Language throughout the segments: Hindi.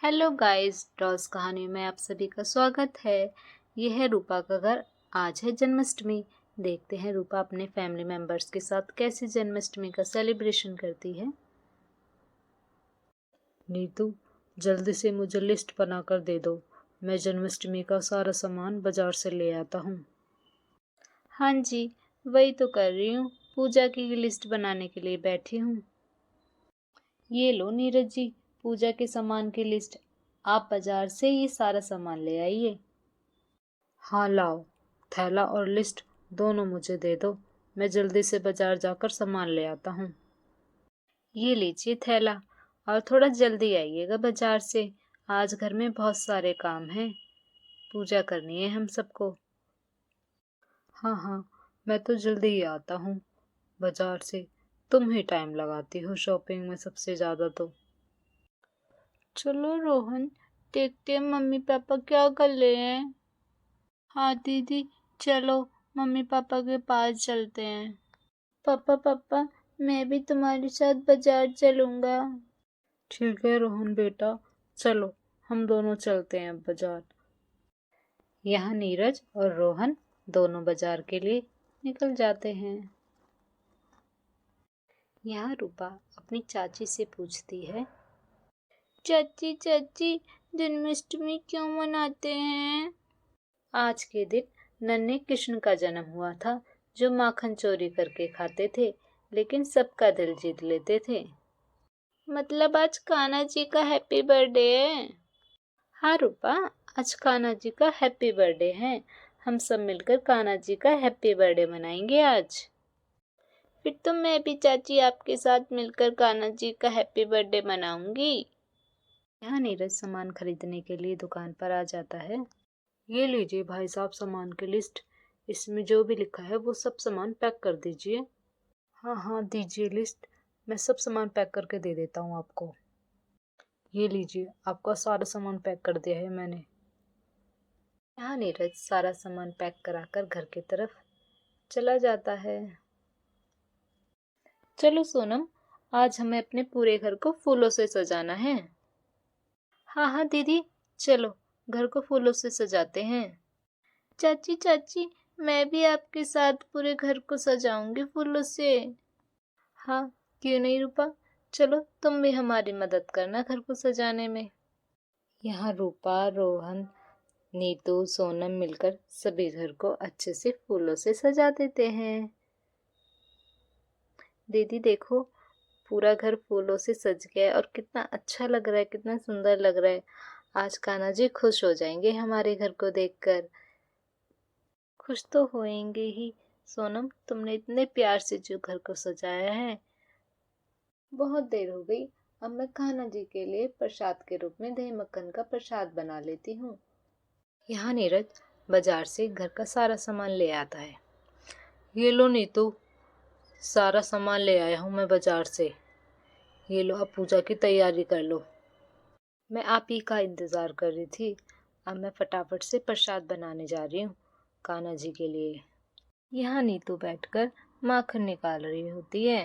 हेलो गाइस, डॉल्स कहानी में आप सभी का स्वागत है। ये है रूपा का घर। आज है जन्माष्टमी। देखते हैं रूपा अपने फैमिली मेंबर्स के साथ कैसे जन्माष्टमी का सेलिब्रेशन करती है। नीतू, जल्दी से मुझे लिस्ट बनाकर दे दो। मैं जन्माष्टमी का सारा सामान बाजार से ले आता हूँ। हाँ जी, वही तो कर रही हूँ। पूजा की लिस्ट बनाने के लिए बैठी हूँ। ये लो नीरज जी, पूजा के सामान की लिस्ट। आप बाजार से ये सारा सामान ले आइए। हाँ लाओ, थैला और लिस्ट दोनों मुझे दे दो। मैं जल्दी से बाजार जाकर सामान ले आता हूँ। ये लीजिए थैला, और थोड़ा जल्दी आइएगा बाजार से। आज घर में बहुत सारे काम हैं। पूजा करनी है हम सबको। हाँ हाँ, मैं तो जल्दी ही आता हूँ बाजार से। तुम ही टाइम लगाती हो शॉपिंग में सबसे ज़्यादा तो। चलो रोहन, देखते हैं मम्मी पापा क्या कर रहे हैं। हाँ दीदी, चलो मम्मी पापा के पास चलते हैं। पापा पापा, मैं भी तुम्हारे साथ बाजार चलूंगा। ठीक है रोहन बेटा, चलो हम दोनों चलते हैं बाजार। यहाँ नीरज और रोहन दोनों बाजार के लिए निकल जाते हैं। यहाँ रूपा अपनी चाची से पूछती है, चाची चाची, जन्माष्टमी क्यों मनाते हैं? आज के दिन नन्हे कृष्ण का जन्म हुआ था, जो माखन चोरी करके खाते थे लेकिन सबका दिल जीत लेते थे। मतलब आज कान्हा जी का हैप्पी बर्थडे है। हाँ रूपा, आज कान्हा जी का हैप्पी बर्थडे है। हम सब मिलकर कान्हा जी का हैप्पी बर्थडे मनाएंगे आज। फिर तो मैं भी चाची आपके साथ मिलकर कान्हा जी का हैप्पी बर्थडे मनाऊंगी। यहाँ नीरज सामान खरीदने के लिए दुकान पर आ जाता है। ये लीजिए भाई साहब सामान की लिस्ट। इसमें जो भी लिखा है वो सब सामान पैक कर दीजिए। हाँ हाँ, दीजिए लिस्ट। मैं सब सामान पैक करके दे देता हूँ आपको। ये लीजिए, आपका सारा सामान पैक कर दिया है मैंने। यहाँ नीरज सारा सामान पैक कराकर घर की तरफ चला जाता है। चलो सोनम, आज हमें अपने पूरे घर को फूलों से सजाना है। हाँ हाँ दीदी, चलो घर को फूलों से सजाते हैं। चाची चाची, मैं भी आपके साथ पूरे घर को सजाऊंगी फूलों से। हाँ, क्यों नहीं रूपा, चलो तुम भी हमारी मदद करना घर को सजाने में। यहाँ रूपा, रोहन, नीतू, सोनम मिलकर सभी घर को अच्छे से फूलों से सजा देते हैं। दीदी देखो, पूरा घर फूलों से सज गया है और कितना अच्छा लग रहा है, कितना सुंदर लग रहा है। आज कान्हा जी खुश हो जाएंगे हमारे घर को देखकर। खुश तो होएंगे ही। सोनम, तुमने इतने प्यार से जो घर को सजाया है। बहुत देर हो गई, अब मैं कान्हा जी के लिए प्रसाद के रूप में दही मक्खन का प्रसाद बना लेती हूँ। यहाँ नीरज बाजार से घर का सारा सामान ले आता है। ये लो नीतू, सारा सामान ले आया हूँ मैं बाजार से। ये लो, अब पूजा की तैयारी कर लो। मैं आप ही का इंतजार कर रही थी। अब मैं फटाफट से प्रसाद बनाने जा रही हूँ कान्हा जी के लिए। यहाँ नीतू बैठकर माखन निकाल रही होती है।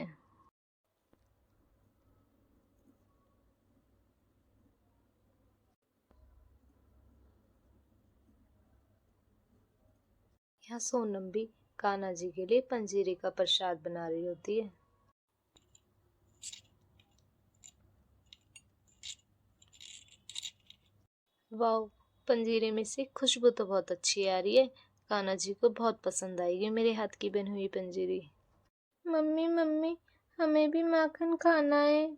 यहाँ सोनम भी कान्हा जी के लिए पंजीरी का प्रसाद बना रही होती है। वाह, पंजीरे में से खुशबू तो बहुत अच्छी आ रही है। कान्हा जी को बहुत पसंद आएगी मेरे हाथ की बनी हुई पंजीरी। मम्मी मम्मी, हमें भी माखन खाना है।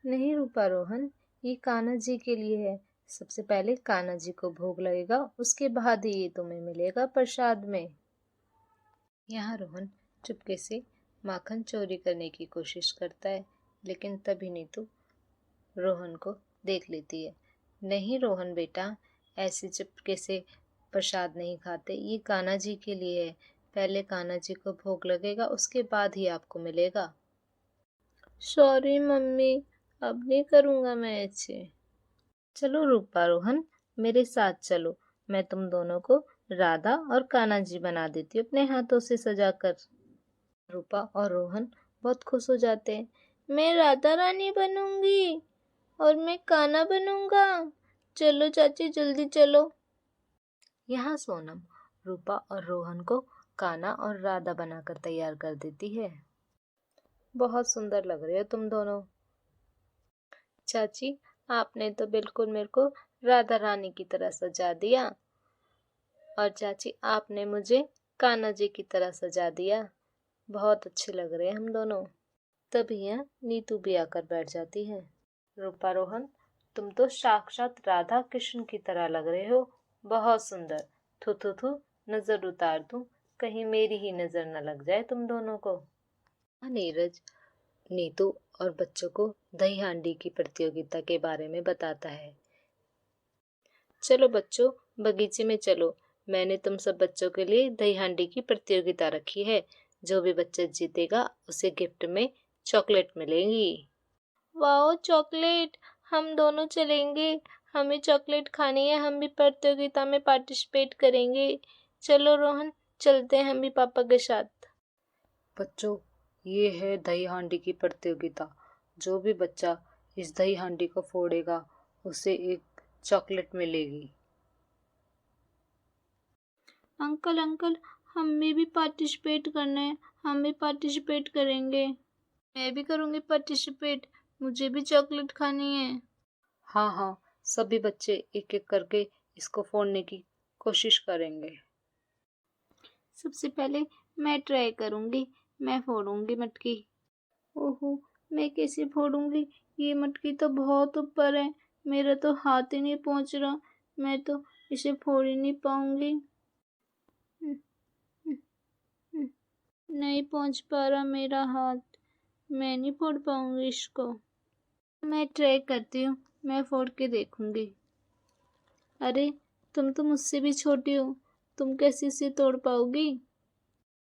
नहीं रूपा रोहन, ये कान्हा जी के लिए है। सबसे पहले कान्हा जी को भोग लगेगा, उसके बाद ही ये तुम्हें मिलेगा प्रसाद में। यहाँ रोहन चुपके से माखन चोरी करने की कोशिश करता है, लेकिन तभी नीतू रोहन को देख लेती है। नहीं रोहन बेटा, ऐसे चुपके से प्रसाद नहीं खाते, ये कान्हा जी के लिए है। पहले कान्हा जी को भोग लगेगा, उसके बाद ही आपको मिलेगा। सॉरी मम्मी, अब नहीं करूँगा मैं ऐसे। चलो रूपा रोहन, मेरे साथ चलो। मैं तुम दोनों को राधा और कान्हा जी बना देती हूँ अपने हाथों से सजाकर। रूपा और रोहन बहुत खुश हो जाते हैं। मैं राधा रानी बनूंगी और मैं कान्हा बनूंगा। चलो चाची जल्दी चलो। यहाँ सोनम रूपा और रोहन को कान्हा और राधा बनाकर तैयार कर देती है। बहुत सुंदर लग रहे हो तुम दोनों। चाची आपने तो बिल्कुल मेरे को राधा रानी की तरह सजा दिया, और चाची आपने मुझे कान्हा जी की तरह सजा दिया। बहुत अच्छे लग रहे हैं हम दोनों। तभी यहाँ नीतू भी आकर बैठ जाती है। रूपा रोहन तुम तो साक्षात राधा कृष्ण की तरह लग रहे हो, बहुत सुंदर। थू थू थू, नजर उतार दूं, कहीं मेरी ही नजर न लग जाए तुम दोनों को। नीरज नीतू और बच्चों को दही हांडी की प्रतियोगिता के बारे में बताता है। चलो बच्चों बगीचे में चलो, मैंने तुम सब बच्चों के लिए दही हांडी की प्रतियोगिता रखी है। जो भी बच्चा जीतेगा उसे गिफ्ट में चॉकलेट मिलेगी। वाओ चॉकलेट, हम दोनों चलेंगे, हमें चॉकलेट खानी है, हम भी प्रतियोगिता में पार्टिसिपेट करेंगे। चलो रोहन चलते हैं हम भी पापा के साथ। बच्चों ये है दही हांडी की प्रतियोगिता। जो भी बच्चा इस दही हांडी को फोड़ेगा उसे एक चॉकलेट मिलेगी। अंकल अंकल हमें भी पार्टिसिपेट करना है, हम भी पार्टिसिपेट करेंगे। मैं भी करूँगी पार्टिसिपेट, मुझे भी चॉकलेट खानी है। हाँ हाँ, सभी बच्चे एक एक करके इसको फोड़ने की कोशिश करेंगे। सबसे पहले मैं ट्राई करूँगी, मैं फोड़ूंगी मटकी। ओहो मैं कैसे फोड़ूंगी, ये मटकी तो बहुत ऊपर है, मेरा तो हाथ ही नहीं पहुँच रहा, मैं तो इसे फोड़ ही नहीं पाऊंगी। नहीं पहुँच पा रहा मेरा हाथ, मैं नहीं फोड़ पाऊंगी इसको। मैं ट्राई करती हूँ, मैं फोड़ के देखूंगी। अरे तुम तो मुझसे भी छोटी हो, तुम कैसे इसे तोड़ पाओगी।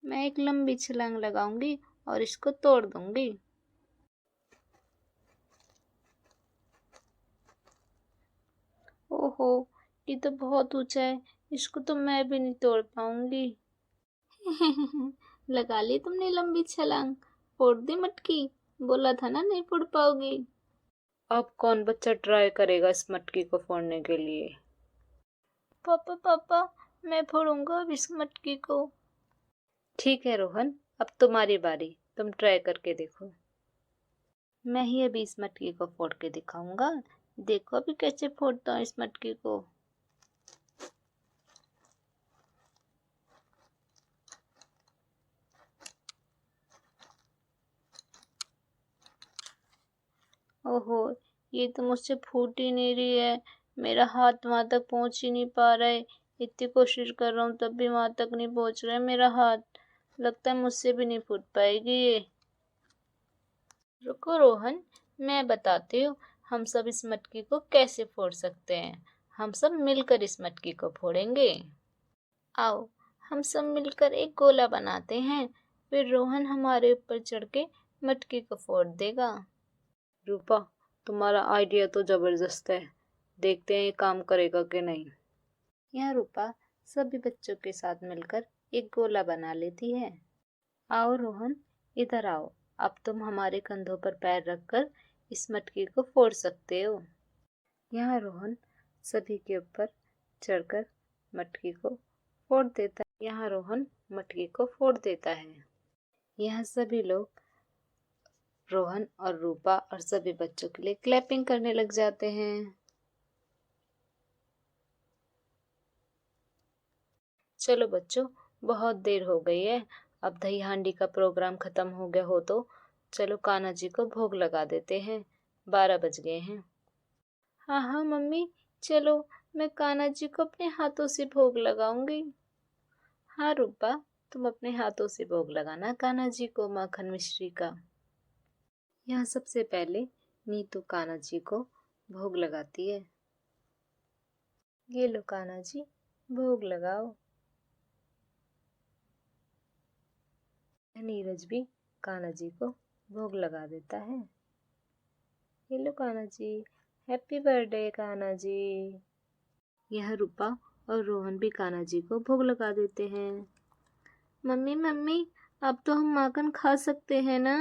मैं एक लंबी छलांग लगाऊंगी और इसको तोड़ दूंगी। ओहो ये तो बहुत ऊंचा है, इसको तो मैं भी नहीं तोड़ पाऊंगी। लगा ली तुमने लंबी छलांग, फोड़ दी मटकी, बोला था ना नहीं फोड़ पाओगी। अब कौन बच्चा ट्राई करेगा इस मटकी को फोड़ने के लिए। पापा पापा मैं फोड़ूंगा अब इस मटकी को। ठीक है रोहन, अब तुम्हारी बारी, तुम ट्राई करके देखो। मैं ही अभी इस मटकी को फोड़ के दिखाऊंगा, देखो अभी कैसे फोड़ता हूँ इस मटकी को। ओहो ये तो मुझसे फूट ही नहीं रही है, मेरा हाथ वहां तक पहुंच ही नहीं पा रहा है। इतनी कोशिश कर रहा हूँ तब भी वहां तक नहीं पहुंच रहा है मेरा हाथ, लगता है मुझसे भी नहीं फूट पाएगी ये। रुको रोहन मैं बताती हूँ हम सब इस मटकी को कैसे फोड़ सकते हैं। हम सब मिलकर इस मटकी को फोड़ेंगे। आओ हम सब मिलकर एक गोला बनाते हैं, फिर रोहन हमारे ऊपर चढ़ के मटकी को फोड़ देगा। रूपा तुम्हारा आइडिया तो जबरदस्त है, देखते हैं ये काम करेगा कि नहीं। यहाँ रूपा सभी बच्चों के साथ मिलकर एक गोला बना लेती है। आओ रोहन इधर आओ, अब तुम हमारे कंधों पर पैर रखकर इस मटकी को फोड़ सकते हो। यहाँ रोहन सभी के ऊपर चढ़कर मटकी को फोड़ देता है। यहाँ रोहन मटकी को फोड़ देता है। यहाँ सभी लोग रोहन और रूपा और सभी बच्चों के लिए क्लैपिंग करने लग जाते हैं। चलो बच्चों बहुत देर हो गई है, अब दही हांडी का प्रोग्राम खत्म हो गया हो तो चलो कान्हा जी को भोग लगा देते हैं, 12 बज गए हैं। हाँ हाँ मम्मी चलो, मैं कान्हा जी को अपने हाथों से भोग लगाऊंगी। हाँ रूपा तुम अपने हाथों से भोग लगाना कान्हा जी को माखन मिश्री का। यहाँ सबसे पहले नीतू कान्हा जी को भोग लगाती है। ये लो कान्हा जी भोग लगाओ। नीरज भी कान्हा जी को भोग लगा देता है। ये लो कान्हा जी, हैप्पी बर्थडे कान्हा जी। यह रूपा और रोहन भी कान्हा जी को भोग लगा देते हैं। मम्मी मम्मी अब तो हम माखन खा सकते हैं ना।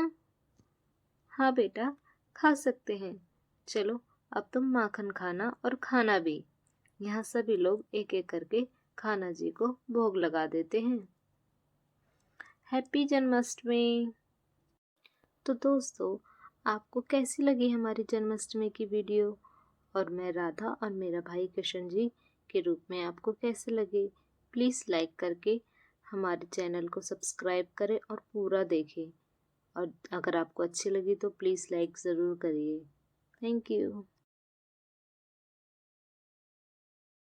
हाँ बेटा खा सकते हैं, चलो अब तुम माखन खाना और खाना भी। यहाँ सभी लोग एक एक करके कान्हा जी को भोग लगा देते हैं। हैप्पी जन्माष्टमी। तो दोस्तों, आपको कैसी लगी हमारी जन्माष्टमी की वीडियो, और मैं राधा और मेरा भाई कृष्ण जी के रूप में आपको कैसे लगे? प्लीज़ लाइक करके हमारे चैनल को सब्सक्राइब करें और पूरा देखें। और अगर आपको अच्छी लगी तो प्लीज़ लाइक ज़रूर करिए। Thank you.